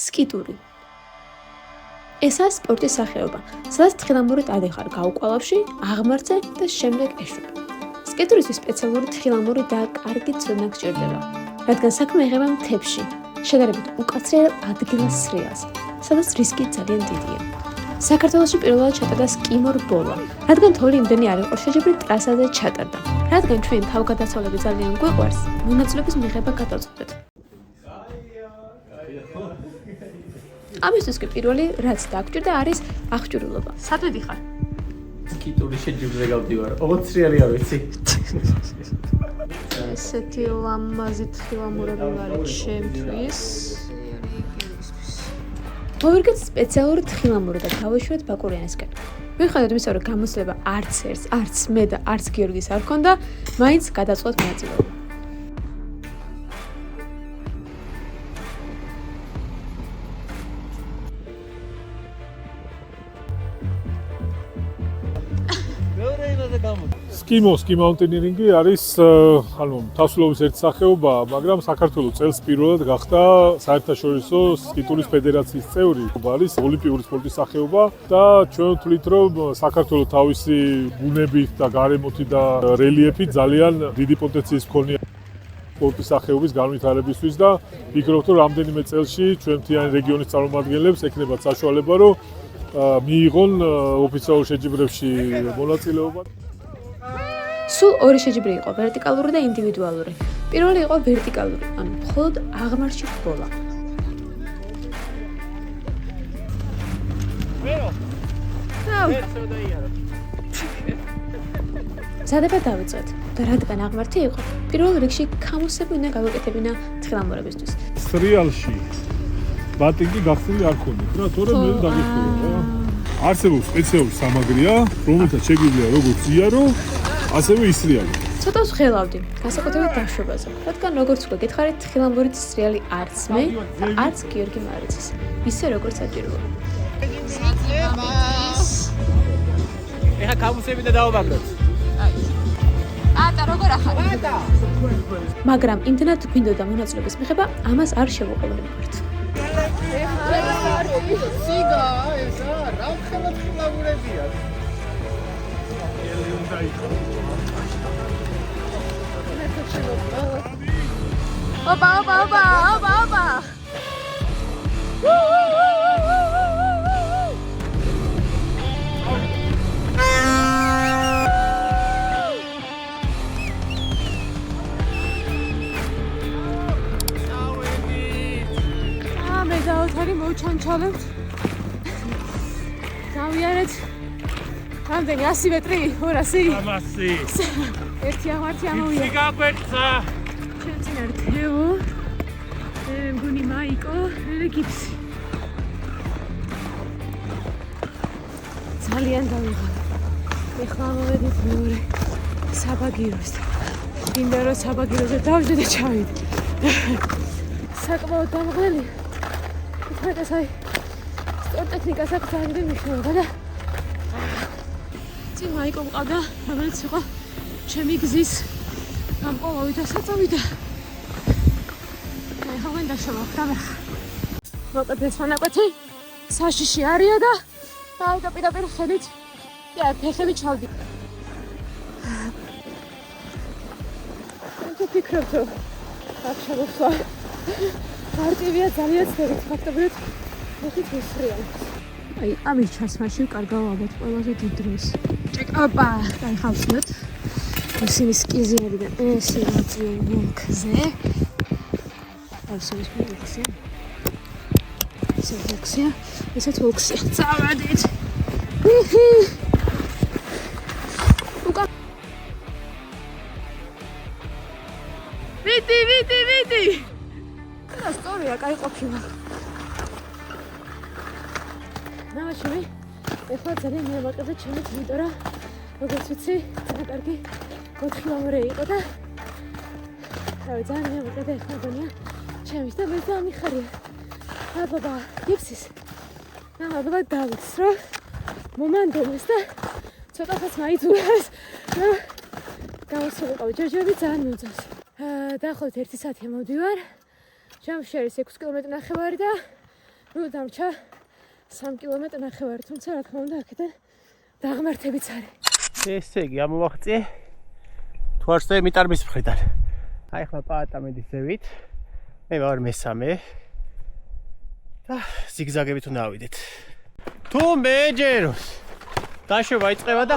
სკიტური. ესაა სპორტის სახეობა, სადაც თხილამური ტადი ხარ გაუკვალავში, აღმართზე და შემდეგ ეშვებ. სკიტურისთვის სპეციალური თხილამური და კარგი ცოდნა გჭირდება, რადგან საქმე იღება მთებში, შედარებით უკაცრიელ ადგილას სრიალს, სადაც რისკი ძალიან დიდია. საქართველოში პირველად ჩატარდა სკიმორ ბოლა, რადგან თოვლი იმდენი არ იყო შეჯიბრი ტრასაზე ჩატარდა. რადგან ჩვენ თავგადასავლები ძალიან გვიყვარს, მონაწილეობის მიღება გადავწყვეტეთ. ამისთვის კი პირველი რაც დაგჭირდა არის აღჭურვილობა. სად ვიდიხარ? სკიტური შეჯიბრზე გავდივარ. 20 რეალი არ ვიცი. ესეთი ლამაზი თხილამურები არის ჩემთვის. მოვირგეთ სპეციალური თხილამური და გავეშვათ ბაკურიანისკენ. მიუხედავად იმისა, რომ გამოცდილება არც ერთს, არც მე და არც გიორგის არ ჰქონდა, მაინც გადავწყვეტ მონაწილეობა. სკი მაუნტენირინგი არის თავისუფლების ერთი სახეობა, მაგრამ საქართველოს წელს პირველად გახდა საერთაშორისო სკიტურის ფედერაციის წევრი. არის ოლიმპიური სპორტის სახეობა და ჩვენ ვთვლით, რომ საქართველოს თავისი ბუნებით და გარემოთი და რელიეფით ძალიან დიდი პოტენციალის მქონეა სპორტის სახეობის განვითარებისთვის და ვფიქრობთ, რომ რამდენიმე წელში ჩვენ მთიანი რეგიონის წარმომადგენლებს ექნებათ საშუალება, რომ მიიღონ ოფიციალურ შეჯიბრებში მონაწილეობა. სულ ორი შეჯიბრი იყო, ვერტიკალური და ინდივიდუალური. პირველი იყო ვერტიკალური, ანუ მხოლოდ აღმართში ბოლა. მზადება დავიწყეთ და რადგან აღმართი იყო, პირველ რიგში ქამოსები უნდა გავაკეთებინა თხილამურებისთვის. სრიალში ბატინგი გახსნილი არ ქონდათ რა, თორემ მე დაგიხსნა. არსებობს სპეციალური სამაგრია, რომელთაც შეგვიძლია როგორც იარო, ასევე ისრიალო. ცოტა ვხელავდი, განსაკუთრებით დაშვებაზე, რადგან როგორც უკვე გითხარით, თხილამურით სრიალი არც მე და არც გიორგი მარიცის, ისე როგორც საჭიროა. ეხა გამოსები და დავაბაგროთ. ატა როგორ ახარ? ატა. მაგრამ იმდენად გვინდოდა მონაწილეობის მიღება, ამას არ შევუყოვნებთ. სიგა, ესა, რა ხელად ხილამურებია. Opa. მე დავთარი მოვჩანჩალებთ. დავიარეთ. რამდენი 100 მეტრი? 200? 300. ერთი აღმართი ამოვიდა. იგი გაგვერცა. ჩვენ წინ არ თეო. მგონი მაიკო, მე გიფსი. ძალიან დავიღალე. ეხლა მოვედით მეორე საბაგიროს. მინდა რომ საბაგიროზე დავიდე და ჩავიდე. საკმაოდ დამღლელი. ითქოს აი სპორტტექნიკას აქვს ძალიან მნიშვნელობა და წინ მაიკო მყავდა, რომელიც იყო ჩემი გზის გამყოლავი და საწავი და ეხლა მენდა შემოხდა. მოკლედ ეს მონაკვეთი საშიში არია და აი და პირდაპირ ხელით ფეხები ჩავდი. თუ ფიქრობთ რომ აქ შემოსვლა არტივია ძალიან ცუდად ფაქტობრივად ეხით მისრია. აი ამის ჩასმაში კარგავ ალბათ ყველაზე დიდ დროს. ოპა, აი ხავსნოთ. ისინი სკიზიერიდან ეს ნაწილი ვოლქზე. ასოის ვოლქზე. ესეც ვოლქზე. წავედით. ვიდი. და სწორია, კაი ყოფილა. ნავაშევი, ეხლა ძალიან მიამაყებდა ჩემით, იმიტომ რომ როგორც ვიცი, ძალიან კარგი 4 კილომეტრი იყო და რავი, ძალიან მიამაყებდა ეხლა გონია ჩემით და მე დამიხარია. აბა, გიფსის. აბა, დავიც, რომ მომანდომეს და ცოტათაც მაიძულეს. გავასრულებავ ჯერჯერობით ძალიან მოძავს. დაახლოებით 1 საათი მოვდივარ. ჯამში არის 6 კილომეტრი ნახევარი და ნუ დამრჩა 3 კილომეტრი ნახევარი, თუმცა რა თქმა უნდა აქედან დაღმართებიც არის. ესე იგი ამოვაღწიე თუ არ შეიძლება მიტარმის მხრიდან. აი ახლა პაატამედის ზევით. მე ვარ მესამე. და ზიგზაგებით უნდა ავიდეთ. თუ მეჯეროს დაშვება იწყება და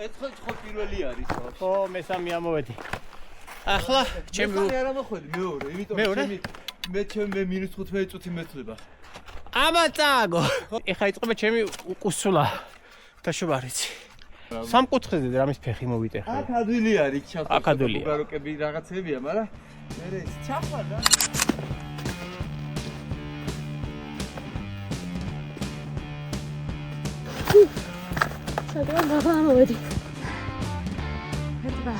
ერთხელ ხო პირველი არის. ხო მესამე ამოვედი. ახლა ჩემი არ ამოხვედი მეორე, იმიტომ მე ჩემი -15 წუთი მეცლება. ამაწაგო. ეხლა იწყება ჩემი უკუსულა. დაშვება რიცი. სამკუთხედზე რამის ფეხი მოვიტეხე. აქ ადვილი არის, ჩავწევ. აქ ადვილია. ბაროკები რაღაცებია, მაგრამ მე ჩახვა და სადღაც მაღლა მოვედი. ერთმა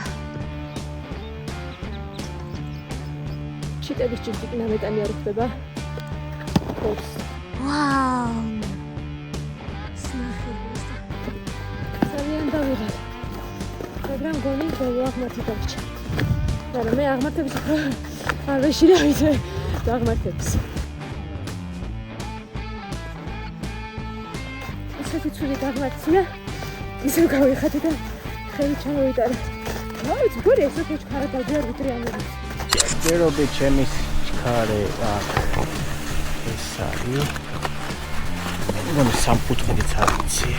ჩიტების ჭიქნა მეტანი არ ხდება. ვაუ! ძალიან დავიღალე. მაგრამ გონი აღმართი დავჭა. მაგრამ მე აღმართების არ ვეშირავით აღმართებს. ისეთი ცუდი დაღმართია. ისე გავიხადე და ხელი ჩამოვიტანე. რა ვიცი, გორე ეს უფრო ჩქარა დავდიარ ვიდრე ამერიკა. ჯერობი ჩემის ჩქარე აქ. ეს არის. მომ სამკუთხედიც არ ვიცი.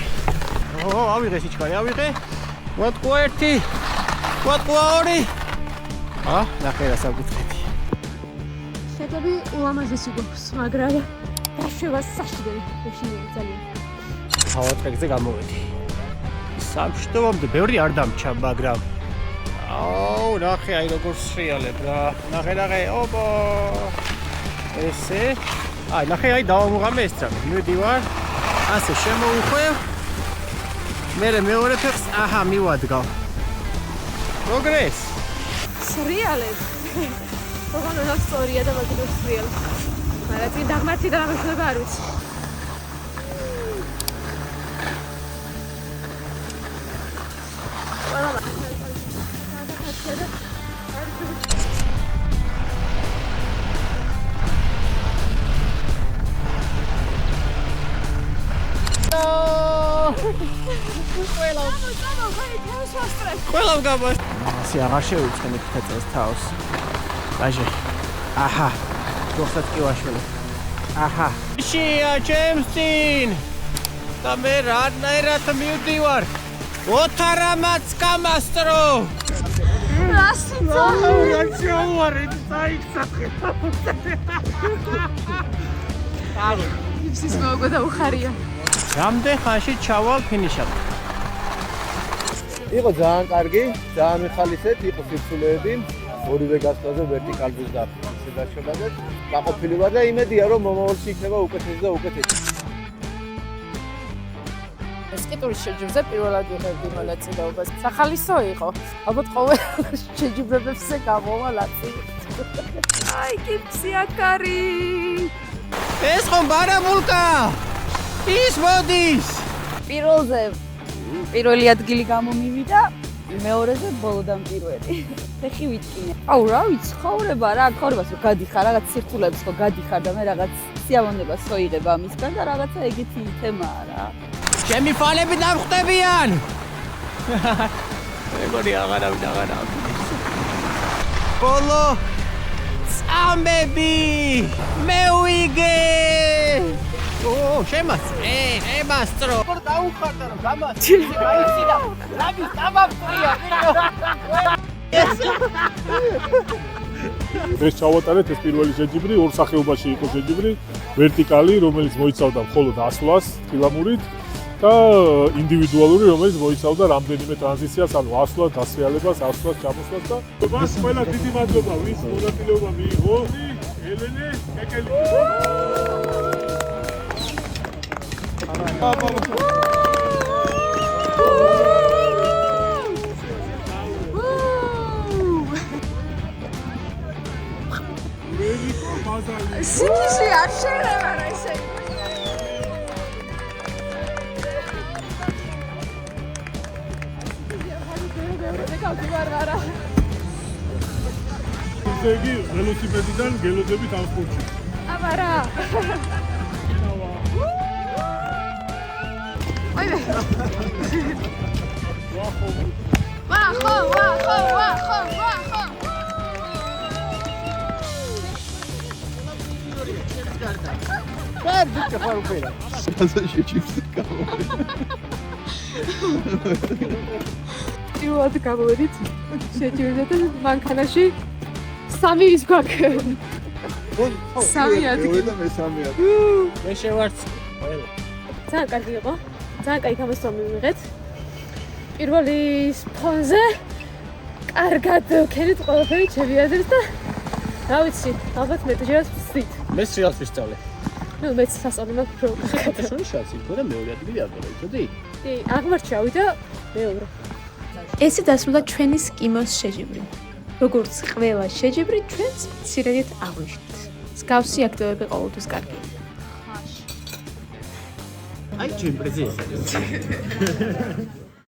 ავიღე სიჩქარე, ავიღე. ვატყვა 1, ვატყვა 2. ნახე რა სამკუთხედი. შეტები ულამაზესი გვაქვს, მაგრამ დაშვება საშიდები, ეშინია ძალიან. ავატყეზე გამოვედი. სამშტომამდე ბევრი არ დამჩა, მაგრამ ნახე აი როგორ სრიალებ რა. ნახე, ოპა. ესე. აი ნახე აი დავამუღამე ეს ძაღლი. მივდივარ. ასე შემოუხვევ. მე მეორე ფეხს მივადგავ. პროგრეს. სრიალებ. როგორ სწორია და მაგით სრიალებ. მაგრამ წინ დაღმართი და აღშლება არ ვიცი. ყველა გაბას. ასე აღარ შევიწყენ ფეთეს თავს. დაჟე. გოხსათ კი ვაშველე. შია ჩემსინ. და მე რანაირად მივდივარ. ოთარამაც გამასტრო. რასიცა? რა ჩაუარი საიქსახე. იფსის მოგო და უხარია. რამდენ ხანში ჩავალ ფინიშამდე? იყო ძალიან კარგი, ძალიან მიხალისეთ, იყო სირცულეები, ორივე გასწრაზე ვერტიკალურს და შედარჩება. გაყოფილი ვარ და იმედია რომ მომავალში იქნება უკეთესი და უკეთესი. სკიტურის შეჯიბრზე პირველად ვიღებდი მონაწილეობას. სახალისო იყო. ალბათ ყოველ შეჯიბრებებზე გამოვა ნაწილი. აი, კიფსი აკარი. ეს ხომ ბარაბულკა? ის მოდის. პირველი ადგილი გამომივიდა, მეორეზე ბოლოდან პირველი. ფეხი ვიტკინე. რა ვიცი, ხოვრებას რომ გადიხარ, რაღაც სირთულეებს ხო გადიხარ და მე რაღაც სიამოვნებას ხო იღებ ამისგან და რაღაცა ეგეთი თემაა რა. ჩემი ფალები დამხვდებიან. მეგონი აღარავინ. ბოლო წამები მე ვიგე. შემასწრო. როგორ დაუხარდა რომ გამასწრო. აიცი და რამის დამაფრია. ეს ჩავატარეთ ეს პირველი შეჯიბრი, ორ სახეობაში იყო შეჯიბრი, ვერტიკალი, რომელიც მოიცავდა მხოლოდ ასვლას ფილამურით და ინდივიდუალური, რომელიც მოიცავდა რამდენიმე ტრანზიციას, ანუ ასვლას, დასრიალებას, ასვლას, ჩამოსვლას და მას ყველა დიდი მადლობა, ვის მონაწილეობა მიიღო, ელენე, კეკელი. სიკიში არ შეიძლება რა ისე. ისე იგი ველოსიპედიდან გელოდებით ამ სპორტში. აბა რა. პირველად გამოვედით შეჯიბრდეთ და მანქანაში 3 ის გვაქვს. 3 ადგილი. მე შევარც. ძალიან კარგი იყო. ძალიან კაი გამოსვლა მივიღეთ. პირველი ფონზე კარგად ვქენით ყველაფერი ჩემი აზრით და რა ვიცი, ალბათ მეტჯერაც ვცდით. მე სრიალს ვისწავლე. ნუ მეც სასწავლო მაქვს პრო. შენ შანსი იყო და მეორე ადგილი ავიღე, იცოდი? კი, აღმარჩავი და მეორე. ესე დასრულდა ჩვენი სკიმოს შეჯიბრი. როგორც ყველა შეჯიბრი, ჩვენც მცირედით აღვნიშნეთ. მსგავსი აქტივობები ყოველთვის კარგია. აი, ჩემ პრეზიდენტი.